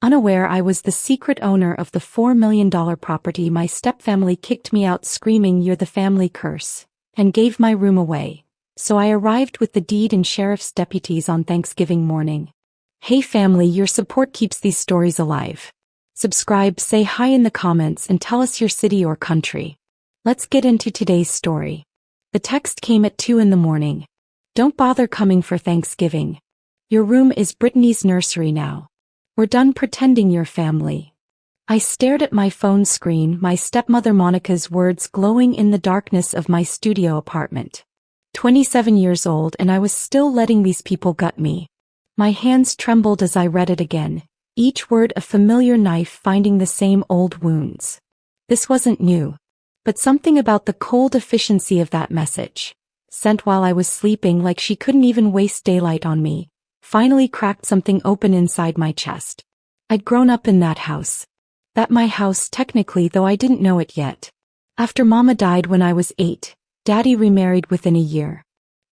unaware I was the secret owner of the $4 million property. My stepfamily kicked me out screaming, "You're the family curse," and gave my room away. So I arrived with the deed and sheriff's deputies on Thanksgiving morning. Hey family, your support keeps these stories alive. Subscribe, say hi in the comments, and tell us your city or country. Let's get into today's story. The text came at 2 in the morning. Don't bother coming for Thanksgiving. Your room is Brittany's nursery now. We're done pretending you're family. I stared at my phone screen, my stepmother Monica's words glowing in the darkness of my studio apartment. 27 years old, and I was still letting these people gut me. My hands trembled as I read it again, each word a familiar knife finding the same old wounds. This wasn't new, but something about the cold efficiency of that message, sent while I was sleeping like she couldn't even waste daylight on me, finally cracked something open inside my chest. I'd grown up in that house. That my house technically, though I didn't know it yet. After Mama died when I was 8, Daddy remarried within a year.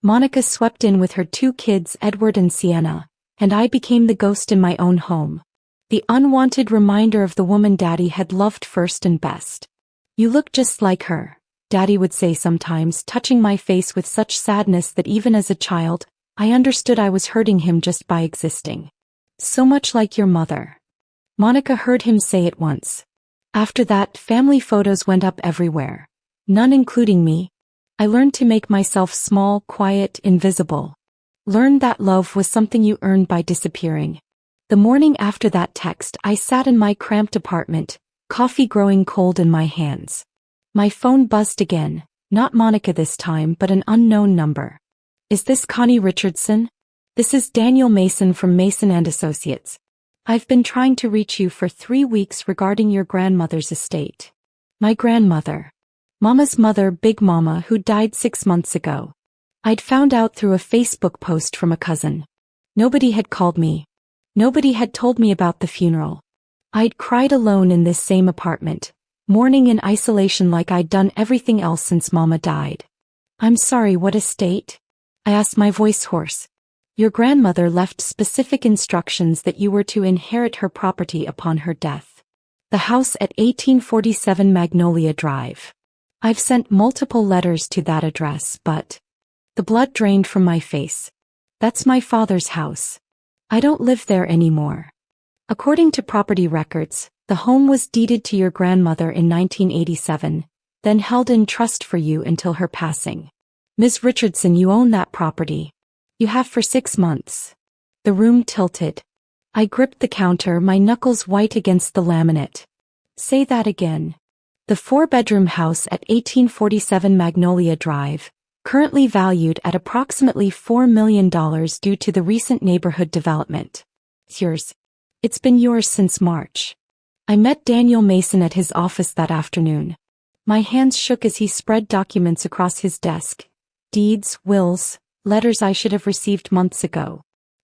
Monica swept in with her 2 kids, Edward and Sienna, and I became the ghost in my own home. The unwanted reminder of the woman Daddy had loved first and best. "You look just like her," Daddy would say sometimes, touching my face with such sadness that even as a child, I understood I was hurting him just by existing. "So much like your mother." Monica heard him say it once. After that, family photos went up everywhere. None including me. I learned to make myself small, quiet, invisible. Learned that love was something you earned by disappearing. The morning after that text, I sat in my cramped apartment, coffee growing cold in my hands. My phone buzzed again, not Monica this time, but an unknown number. "Is this Connie Richardson? This is Daniel Mason from Mason & Associates. I've been trying to reach you for 3 weeks regarding your grandmother's estate." My grandmother. Mama's mother, Big Mama, who died 6 months ago. I'd found out through a Facebook post from a cousin. Nobody had called me. Nobody had told me about the funeral. I'd cried alone in this same apartment, mourning in isolation like I'd done everything else since Mama died. "I'm sorry, what estate?" I asked, my voice hoarse. "Your grandmother left specific instructions that you were to inherit her property upon her death. The house at 1847 Magnolia Drive. I've sent multiple letters to that address, but..." The blood drained from my face. "That's my father's house. I don't live there anymore. According to property records, the home was deeded to your grandmother in 1987, then held in trust for you until her passing. Ms. Richardson, you own that property. You have for 6 months. The room tilted. I gripped the counter, my knuckles white against the laminate. "Say that again." "The 4-bedroom house at 1847 Magnolia Drive, currently valued at approximately $4 million due to the recent neighborhood development. Yours. It's been yours since March." I met Daniel Mason at his office that afternoon. My hands shook as he spread documents across his desk. Deeds, wills, letters I should have received months ago.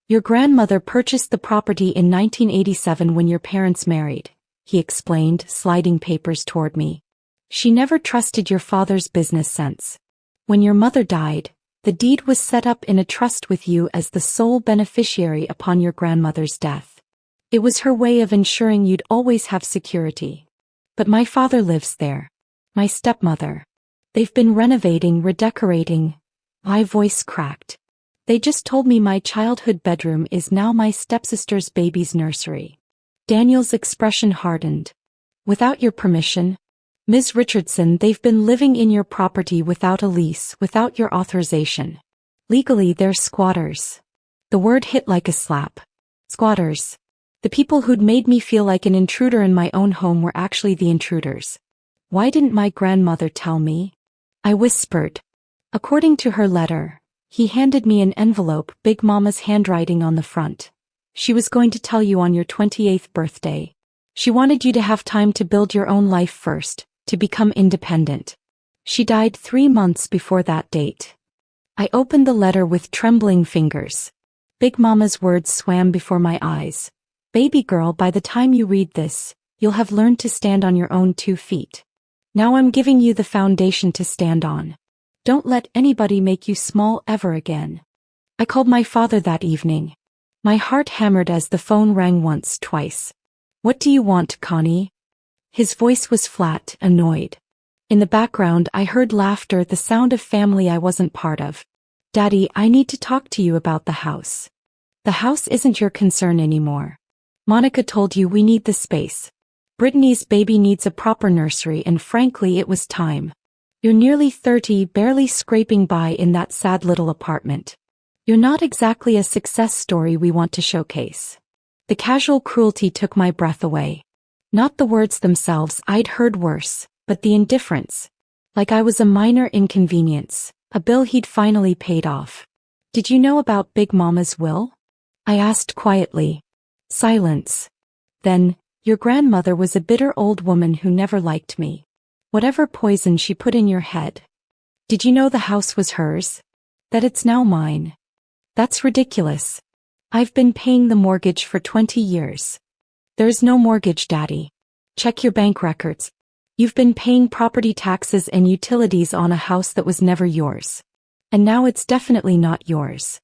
"Your grandmother purchased the property in 1987 when your parents married," he explained, sliding papers toward me. "She never trusted your father's business sense. When your mother died, the deed was set up in a trust with you as the sole beneficiary upon your grandmother's death. It was her way of ensuring you'd always have security. But my father lives there. My stepmother. They've been renovating, redecorating." My voice cracked. "They just told me my childhood bedroom is now my stepsister's baby's nursery." Daniel's expression hardened. "Without your permission? Ms. Richardson, they've been living in your property without a lease, without your authorization. Legally, they're squatters." The word hit like a slap. Squatters. The people who'd made me feel like an intruder in my own home were actually the intruders. Why didn't my grandmother tell me? I whispered. According to her letter, he handed me an envelope, Big Mama's handwriting on the front. "She was going to tell you on your 28th birthday. She wanted you to have time to build your own life first, to become independent. She died 3 months before that date." I opened the letter with trembling fingers. Big Mama's words swam before my eyes. "Baby girl, by the time you read this, you'll have learned to stand on your own 2 feet. Now I'm giving you the foundation to stand on. Don't let anybody make you small ever again." I called my father that evening. My heart hammered as the phone rang once, twice. What do you want, Connie? His voice was flat, annoyed. In the background I heard laughter, the sound of family I wasn't part of. Daddy, I need to talk to you about the house. The house isn't your concern anymore. Monica told you we need the space. Brittany's baby needs a proper nursery, and frankly it was time. You're nearly 30, barely scraping by in that sad little apartment. You're not exactly a success story we want to showcase. The casual cruelty took my breath away. Not the words themselves, I'd heard worse, but the indifference. Like I was a minor inconvenience, a bill he'd finally paid off. Did you know about Big Mama's will? I asked quietly. Silence. Then, your grandmother was a bitter old woman who never liked me. Whatever poison she put in your head. Did you know the house was hers? That it's now mine? That's ridiculous. I've been paying the mortgage for 20 years. There's no mortgage, Daddy. Check your bank records. You've been paying property taxes and utilities on a house that was never yours. And now it's definitely not yours.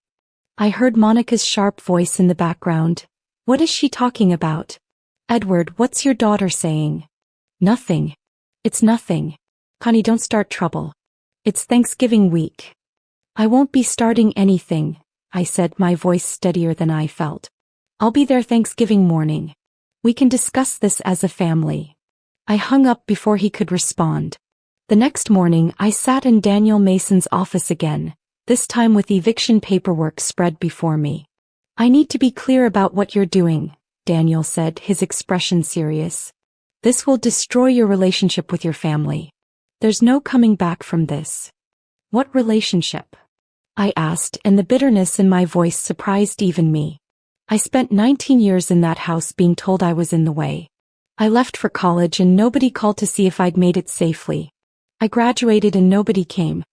I heard Monica's sharp voice in the background. What is she talking about? Edward, what's your daughter saying? Nothing. It's nothing. Connie, don't start trouble. It's Thanksgiving week. I won't be starting anything, I said, my voice steadier than I felt. I'll be there Thanksgiving morning. We can discuss this as a family. I hung up before he could respond. The next morning I sat in Daniel Mason's office again, this time with eviction paperwork spread before me. I need to be clear about what you're doing, Daniel said, his expression serious. This will destroy your relationship with your family. There's no coming back from this. What relationship? I asked, and the bitterness in my voice surprised even me. I spent 19 years in that house being told I was in the way. I left for college and nobody called to see if I'd made it safely. I graduated and nobody came.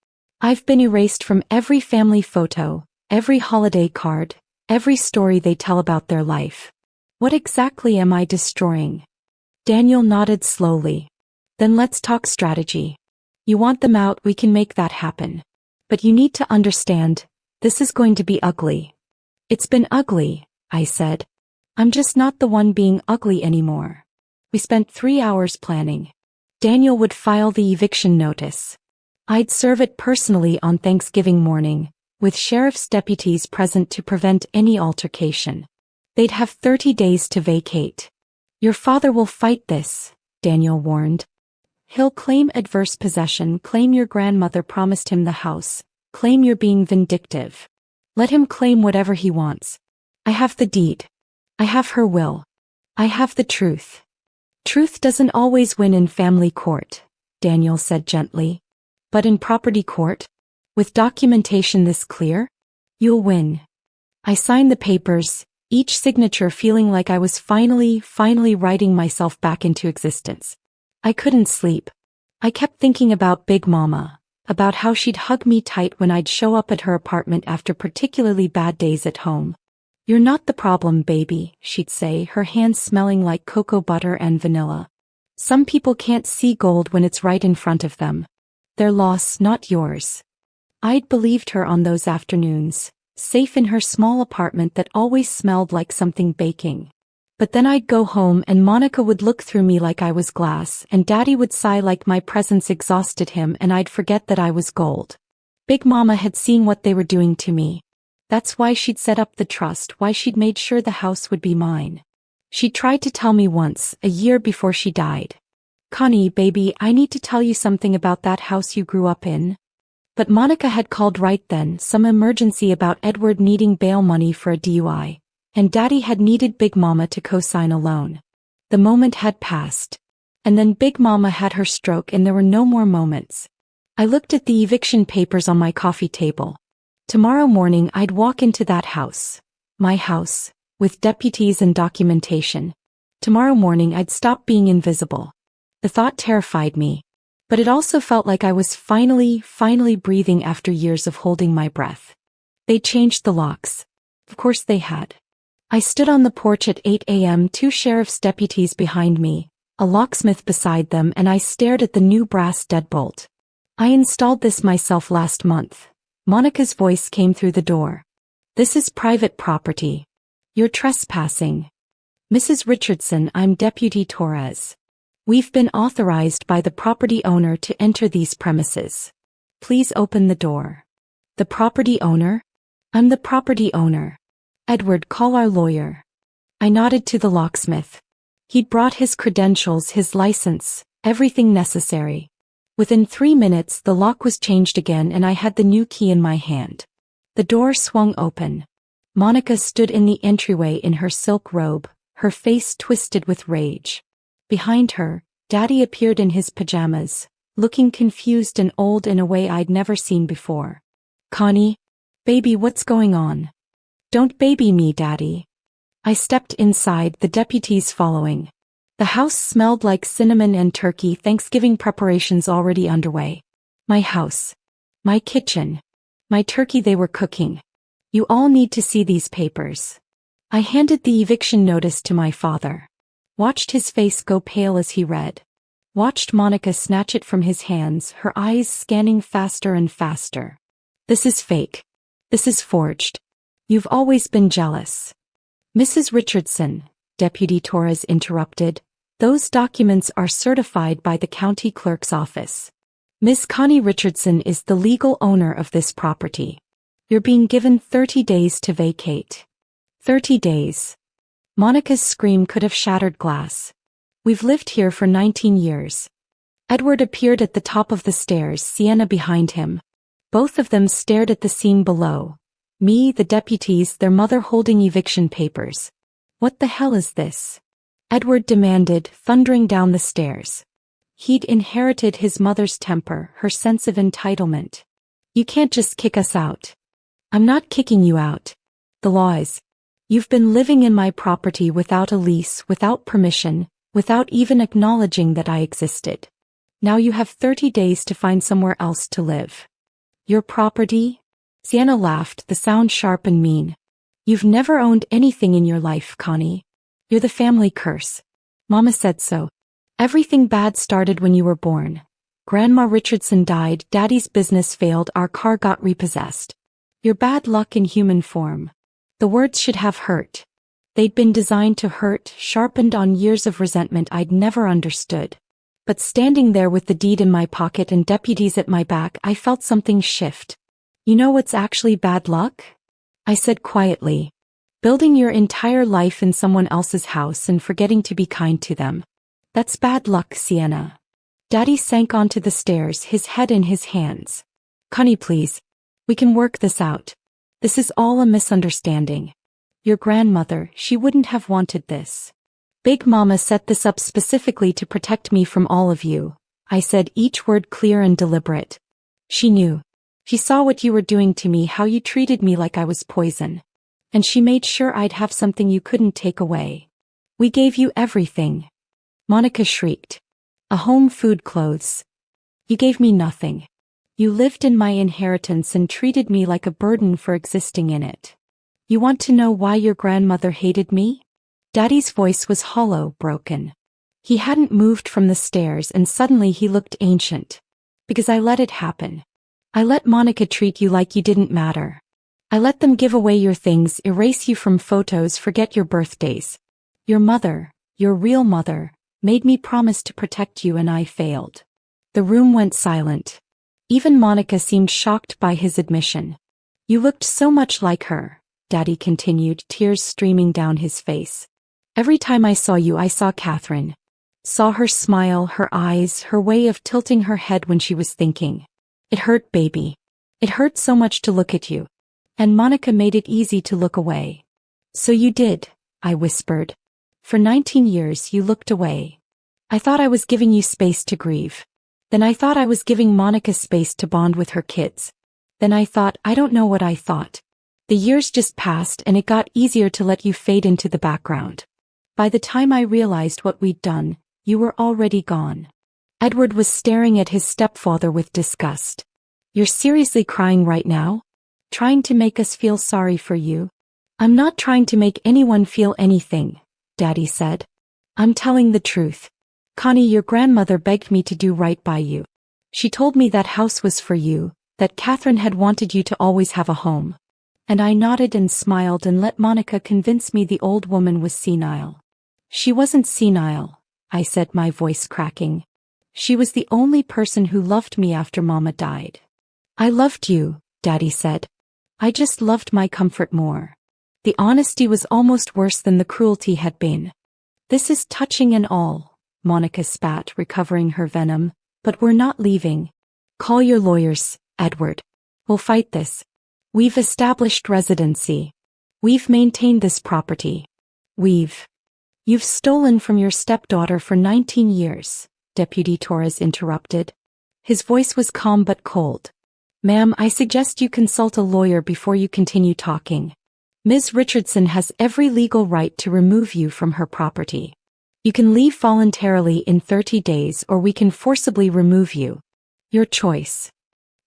I've been erased from every family photo, every holiday card, every story they tell about their life. What exactly am I destroying? Daniel nodded slowly. Then let's talk strategy. You want them out, we can make that happen. But you need to understand, this is going to be ugly. It's been ugly, I said. I'm just not the one being ugly anymore. We spent 3 hours planning. Daniel would file the eviction notice. I'd serve it personally on Thanksgiving morning, with sheriff's deputies present to prevent any altercation. They'd have 30 days to vacate. Your father will fight this, Daniel warned. He'll claim adverse possession, claim your grandmother promised him the house, claim you're being vindictive. Let him claim whatever he wants. I have the deed. I have her will. I have the truth. Truth doesn't always win in family court, Daniel said gently. But in property court? With documentation this clear? You'll win. I signed the papers, each signature feeling like I was finally writing myself back into existence. I couldn't sleep. I kept thinking about Big Mama, about how she'd hug me tight when I'd show up at her apartment after particularly bad days at home. You're not the problem, baby, she'd say, her hands smelling like cocoa butter and vanilla. Some people can't see gold when it's right in front of them. Their loss, not yours. I'd believed her on those afternoons, safe in her small apartment that always smelled like something baking. But then I'd go home and Monica would look through me like I was glass, and Daddy would sigh like my presence exhausted him, and I'd forget that I was gold. Big Mama had seen what they were doing to me. That's why she'd set up the trust, why she'd made sure the house would be mine. She tried to tell me once, a year before she died. Connie, baby, I need to tell you something about that house you grew up in. But Monica had called right then, some emergency about Edward needing bail money for a DUI, and Daddy had needed Big Mama to co-sign a loan. The moment had passed. And then Big Mama had her stroke and there were no more moments. I looked at the eviction papers on my coffee table. Tomorrow morning I'd walk into that house. My house, with deputies and documentation. Tomorrow morning I'd stop being invisible. The thought terrified me. But it also felt like I was finally breathing after years of holding my breath. They changed the locks. Of course they had. I stood on the porch at 8 a.m., 2 sheriff's deputies behind me, a locksmith beside them, and I stared at the new brass deadbolt. I installed this myself last month. Monica's voice came through the door. This is private property. You're trespassing. Mrs. Richardson, I'm Deputy Torres. We've been authorized by the property owner to enter these premises. Please open the door. The property owner? I'm the property owner. Edward, call our lawyer. I nodded to the locksmith. He'd brought his credentials, his license, everything necessary. Within 3 minutes the lock was changed again and I had the new key in my hand. The door swung open. Monica stood in the entryway in her silk robe, her face twisted with rage. Behind her, Daddy appeared in his pajamas, looking confused and old in a way I'd never seen before. Connie? Baby, what's going on? Don't baby me, Daddy. I stepped inside, the deputies following. The house smelled like cinnamon and turkey, Thanksgiving preparations already underway. My house. My kitchen. My turkey they were cooking. You all need to see these papers. I handed the eviction notice to my father. Watched his face go pale as he read. Watched Monica snatch it from his hands, her eyes scanning faster and faster. This is fake. This is forged. You've always been jealous. Mrs. Richardson, Deputy Torres interrupted, those documents are certified by the county clerk's office. Miss Connie Richardson is the legal owner of this property. You're being given 30 days to vacate. 30 days. Monica's scream could have shattered glass. We've lived here for 19 years. Edward appeared at the top of the stairs, Sienna behind him. Both of them stared at the scene below. Me, the deputies, their mother holding eviction papers. What the hell is this? Edward demanded, thundering down the stairs. He'd inherited his mother's temper, her sense of entitlement. You can't just kick us out. I'm not kicking you out. The law is. You've been living in my property without a lease, without permission, without even acknowledging that I existed. Now you have 30 days to find somewhere else to live. Your property? Sienna laughed, the sound sharp and mean. You've never owned anything in your life, Connie. You're the family curse. Mama said so. Everything bad started when you were born. Grandma Richardson died, Daddy's business failed, our car got repossessed. You're bad luck in human form. The words should have hurt. They'd been designed to hurt, sharpened on years of resentment I'd never understood. But standing there with the deed in my pocket and deputies at my back, I felt something shift. You know what's actually bad luck? I said quietly. Building your entire life in someone else's house and forgetting to be kind to them. That's bad luck, Sienna. Daddy sank onto the stairs, his head in his hands. Connie, please. We can work this out. This is all a misunderstanding. Your grandmother, she wouldn't have wanted this. Big Mama set this up specifically to protect me from all of you. I said, each word clear and deliberate. She knew. She saw what you were doing to me, how you treated me like I was poison. And she made sure I'd have something you couldn't take away. We gave you everything. Monica shrieked. A home, food, clothes. You gave me nothing. You lived in my inheritance and treated me like a burden for existing in it. You want to know why your grandmother hated me? Daddy's voice was hollow, broken. He hadn't moved from the stairs and suddenly he looked ancient. Because I let it happen. I let Monica treat you like you didn't matter. I let them give away your things, erase you from photos, forget your birthdays. Your mother, your real mother, made me promise to protect you and I failed. The room went silent. Even Monica seemed shocked by his admission. You looked so much like her, Daddy continued, tears streaming down his face. Every time I saw you, I saw Catherine. Saw her smile, her eyes, her way of tilting her head when she was thinking. It hurt, baby. It hurt so much to look at you. And Monica made it easy to look away. So you did, I whispered. For 19 years you looked away. I thought I was giving you space to grieve. Then I thought I was giving Monica space to bond with her kids. Then I thought, I don't know what I thought. The years just passed and it got easier to let you fade into the background. By the time I realized what we'd done, you were already gone. Edward was staring at his stepfather with disgust. You're seriously crying right now? Trying to make us feel sorry for you? I'm not trying to make anyone feel anything, Daddy said. I'm telling the truth. Connie, your grandmother begged me to do right by you. She told me that house was for you, that Catherine had wanted you to always have a home. And I nodded and smiled and let Monica convince me the old woman was senile. She wasn't senile, I said, my voice cracking. She was the only person who loved me after Mama died. I loved you, Daddy said. I just loved my comfort more. The honesty was almost worse than the cruelty had been. This is touching and all, Monica spat, recovering her venom, but we're not leaving. Call your lawyers, Edward. We'll fight this. We've established residency. We've maintained this property. You've stolen from your stepdaughter for 19 years, Deputy Torres interrupted. His voice was calm but cold. Ma'am, I suggest you consult a lawyer before you continue talking. Ms. Richardson has every legal right to remove you from her property. You can leave voluntarily in 30 days or we can forcibly remove you. Your choice.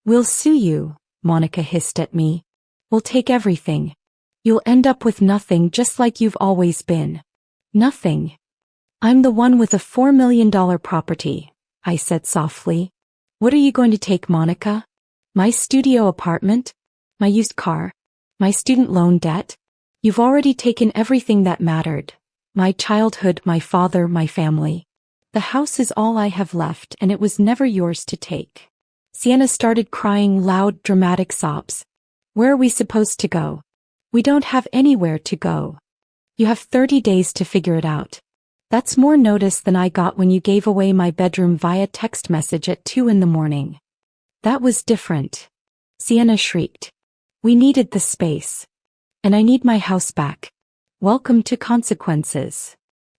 We'll sue you, Monica hissed at me. We'll take everything. You'll end up with nothing, just like you've always been. Nothing. I'm the one with a $4 million property, I said softly. What are you going to take, Monica? My studio apartment? My used car? My student loan debt? You've already taken everything that mattered. My childhood, my father, my family. The house is all I have left and it was never yours to take. Sienna started crying loud, dramatic sobs. Where are we supposed to go? We don't have anywhere to go. You have 30 days to figure it out. That's more notice than I got when you gave away my bedroom via text message at 2 a.m. That was different. Sienna shrieked. We needed the space. And I need my house back. Welcome to consequences.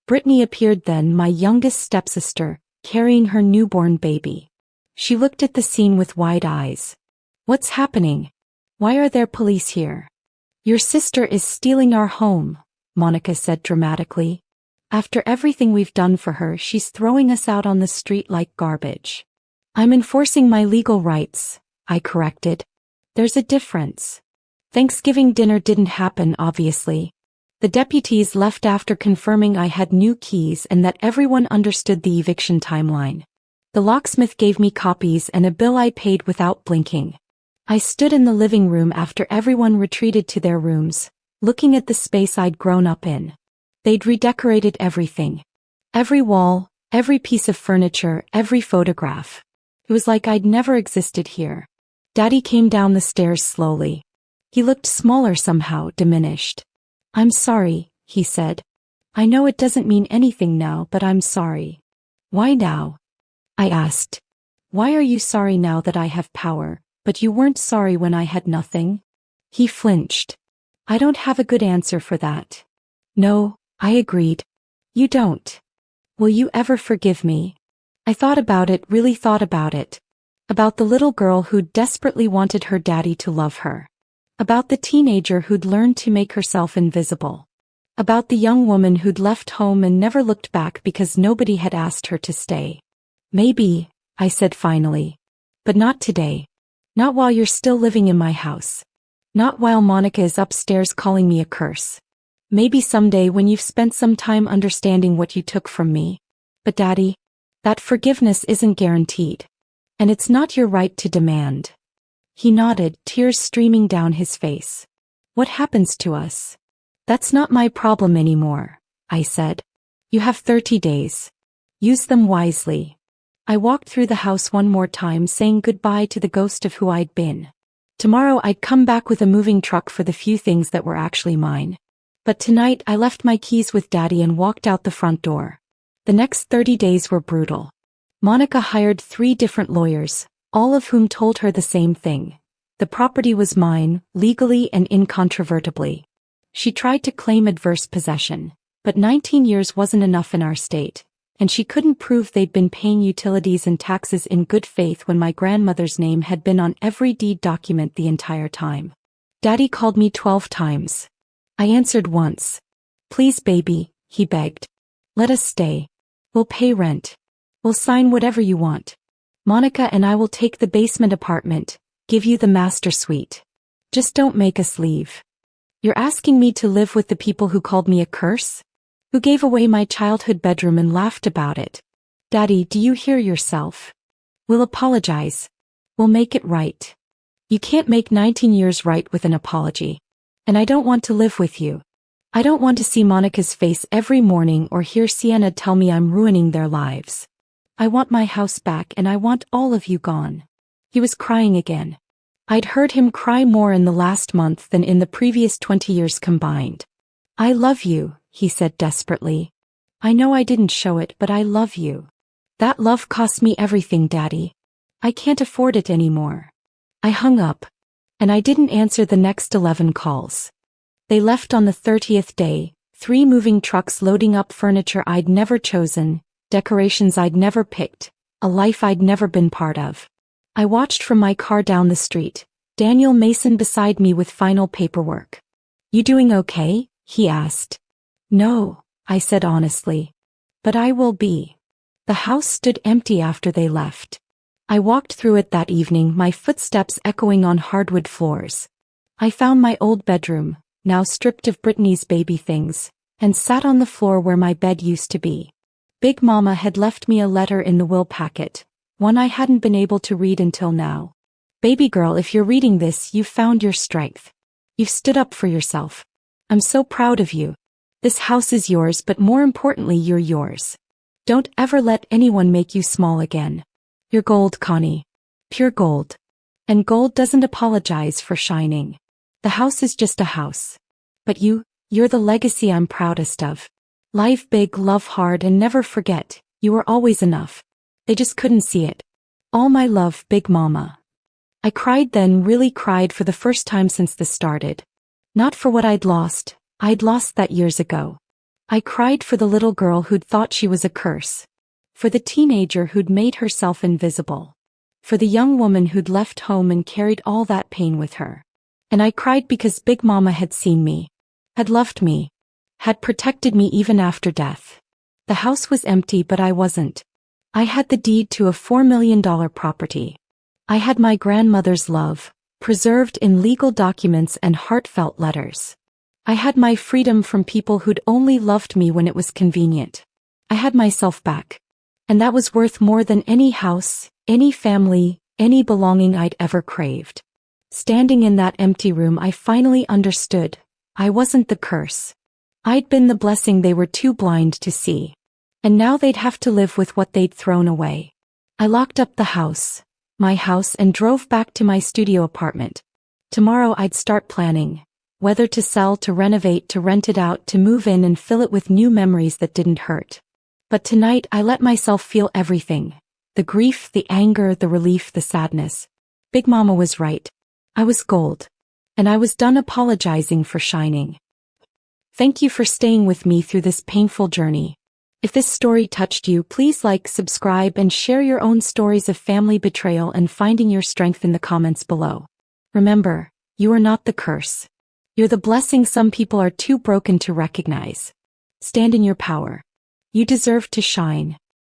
Brittany appeared then, my youngest stepsister, carrying her newborn baby. She looked at the scene with wide eyes. What's happening? Why are there police here? Your sister is stealing our home, Monica said dramatically. After everything we've done for her, she's throwing us out on the street like garbage. I'm enforcing my legal rights, I corrected. There's a difference. Thanksgiving dinner didn't happen, obviously. The deputies left after confirming I had new keys and that everyone understood the eviction timeline. The locksmith gave me copies and a bill I paid without blinking. I stood in the living room after everyone retreated to their rooms, looking at the space I'd grown up in. They'd redecorated everything. Every wall, every piece of furniture, every photograph. It was like I'd never existed here. Daddy came down the stairs slowly. He looked smaller somehow, diminished. I'm sorry, he said. I know it doesn't mean anything now, but I'm sorry. Why now? I asked. Why are you sorry now that I have power, but you weren't sorry when I had nothing? He flinched. I don't have a good answer for that. No, I agreed. You don't. Will you ever forgive me? I thought about it, really thought about it. About the little girl who desperately wanted her daddy to love her. About the teenager who'd learned to make herself invisible. About the young woman who'd left home and never looked back because nobody had asked her to stay. Maybe, I said finally. But not today. Not while you're still living in my house. Not while Monica is upstairs calling me a curse. Maybe someday when you've spent some time understanding what you took from me. But Daddy, that forgiveness isn't guaranteed. And it's not your right to demand. He nodded, tears streaming down his face. What happens to us? That's not my problem anymore, I said. You have 30 days. Use them wisely. I walked through the house one more time, saying goodbye to the ghost of who I'd been. Tomorrow I'd come back with a moving truck for the few things that were actually mine. But tonight I left my keys with Daddy and walked out the front door. The next 30 days were brutal. Monica hired 3 different lawyers, all of whom told her the same thing. The property was mine, legally and incontrovertibly. She tried to claim adverse possession, but 19 years wasn't enough in our state, and she couldn't prove they'd been paying utilities and taxes in good faith when my grandmother's name had been on every deed document the entire time. Daddy called me 12 times. I answered once. Please, baby, he begged. Let us stay. We'll pay rent. We'll sign whatever you want. Monica and I will take the basement apartment, give you the master suite. Just don't make us leave. You're asking me to live with the people who called me a curse? Who gave away my childhood bedroom and laughed about it? Daddy, do you hear yourself? We'll apologize. We'll make it right. You can't make 19 years right with an apology. And I don't want to live with you. I don't want to see Monica's face every morning or hear Sienna tell me I'm ruining their lives. I want my house back and I want all of you gone. He was crying again. I'd heard him cry more in the last month than in the previous 20 years combined. I love you, he said desperately. I know I didn't show it, but I love you. That love cost me everything, Daddy. I can't afford it anymore. I hung up. And I didn't answer the next 11 calls. They left on the 30th day, 3 moving trucks loading up furniture I'd never chosen, decorations I'd never picked, a life I'd never been part of. I watched from my car down the street, Daniel Mason beside me with final paperwork. You doing okay? He asked. No, I said honestly. But I will be. The house stood empty after they left. I walked through it that evening, my footsteps echoing on hardwood floors. I found my old bedroom, now stripped of Brittany's baby things, and sat on the floor where my bed used to be. Big Mama had left me a letter in the will packet, one I hadn't been able to read until now. Baby girl, if you're reading this, you've found your strength. You've stood up for yourself. I'm so proud of you. This house is yours, but more importantly, you're yours. Don't ever let anyone make you small again. You're gold, Connie. Pure gold. And gold doesn't apologize for shining. The house is just a house. But you're the legacy I'm proudest of. Live big, love hard, and never forget, you were always enough. They just couldn't see it. All my love, Big Mama. I cried then, really cried for the first time since this started. Not for what I'd lost that years ago. I cried for the little girl who'd thought she was a curse. For the teenager who'd made herself invisible. For the young woman who'd left home and carried all that pain with her. And I cried because Big Mama had seen me. Had loved me. Had protected me even after death. The house was empty, but I wasn't. I had the deed to a $4 million property. I had my grandmother's love, preserved in legal documents and heartfelt letters. I had my freedom from people who'd only loved me when it was convenient. I had myself back. And that was worth more than any house, any family, any belonging I'd ever craved. Standing in that empty room, I finally understood. I wasn't the curse. I'd been the blessing they were too blind to see. And now they'd have to live with what they'd thrown away. I locked up the house, my house, and drove back to my studio apartment. Tomorrow I'd start planning. Whether to sell, to renovate, to rent it out, to move in and fill it with new memories that didn't hurt. But tonight I let myself feel everything. The grief, the anger, the relief, the sadness. Big Mama was right. I was gold. And I was done apologizing for shining. Thank you for staying with me through this painful journey. If this story touched you, please like, subscribe, and share your own stories of family betrayal and finding your strength in the comments below. Remember, you are not the curse. You're the blessing some people are too broken to recognize. Stand in your power. You deserve to shine.